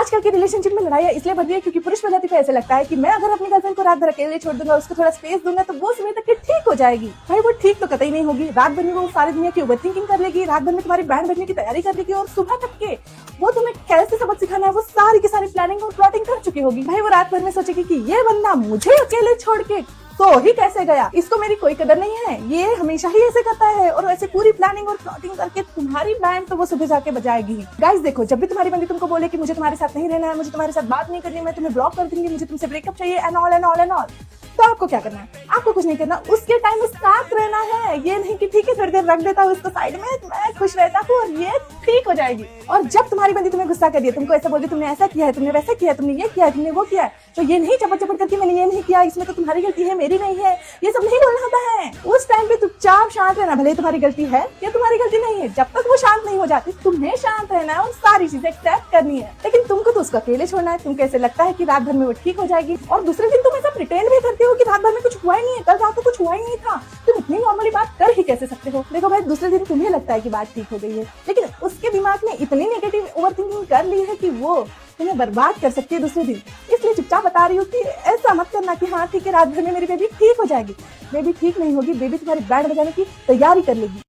आजकल के रिलेशनशिप में लड़ाई इसलिए बढ़ रही है क्योंकि पुरुष प्रजाति को ऐसे लगता है कि मैं अगर अपनी गर्लफ्रेंड को रात भर अकेले छोड़ दूंगा, उसको थोड़ा स्पेस दूंगा तो वो सुबह तक ठीक हो जाएगी। भाई वो ठीक तो कतई नहीं होगी। रात भर में वो सारी दुनिया की ओवरथिंकिंग कर लेगी, रात भर में तुम्हारी बैंड बजने की तैयारी कर लेगी और सुबह तक के वो तुम्हें कैसे सबक सिखाना है वो सारी की सारी प्लानिंग और प्लॉटिंग कर चुकी होगी। भाई वो रात भर में सोचेगी कि ये बंदा मुझे अकेले छोड़ के तो ही कैसे गया, इसको मेरी कोई कदर नहीं है, ये हमेशा ही ऐसे करता है, और ऐसे पूरी प्लानिंग और प्लॉटिंग करके तुम्हारी बैंड तो वो सुबह जाके बजाएगी। गाइस देखो, जब भी तुम्हारी बंदी तुमको बोले कि मुझे तुम्हारे साथ नहीं रहना है, मुझे तुम्हारे साथ बात नहीं करनी, मैं तुम्हें ब्लॉक कर दूंगी, मुझे तुमसे ब्रेकअप चाहिए and all and all and all, तो आपको क्या करना है? आपको कुछ नहीं करना, उसके टाइम में साथ रहना है। ये नहीं कि ठीक है थोड़ी देर रख देता हूँ उसको साइड में, मैं खुश रहता हूँ और ये ठीक हो जाएगी। और जब तुम्हारी बंदी तुम्हें गुस्सा कर दिया, तुमको ऐसा बोल दिया तुमने ऐसा किया है, तुमने वैसा किया है, तुमने ये किया है, तुमने वो किया है, तो ये नहीं चपट चपट करके मैंने ये नहीं किया, इसमें तो तुम्हारी गलती है मेरी नहीं है, ये सब नहीं बोलना होता है। उस टाइम पे चुपचाप शांत रहना, भले तुम्हारी गलती है या तुम्हारी गलती नहीं है, जब तक वो शांत नहीं हो जाती तुम्हें शांत रहना है और सारी चीजें एक्सेप्ट करनी है। लेकिन तुमको तो उसको अकेले छोड़ना है। तुमको ऐसे लगता है कि रात भर में वो ठीक हो जाएगी और दूसरे दिन तुम ऐसा प्रिटेंड भी करते हो कि रात भर में कुछ हुआ ही नहीं है, कल रात को कुछ हुआ ही नहीं था। तुम इतनी नॉर्मली बात कर ही कैसे सकते हो? देखो भाई, दूसरे दिन तुम्हें लगता है कि बात ठीक हो गई है, लेकिन उसके दिमाग में इतनी नेगेटिव ओवरथिंकिंग कर ली है कि वो तुम्हें बर्बाद कर सकती है दूसरे दिन। इसलिए चुपचाप बता रही हूँ कि ऐसा मत करना कि हाँ ठीक है रात भर में मेरी बेबी ठीक हो जाएगी। बेबी ठीक नहीं होगी, बेबी तुम्हारी बैंड बजाने की तैयारी कर लेगी।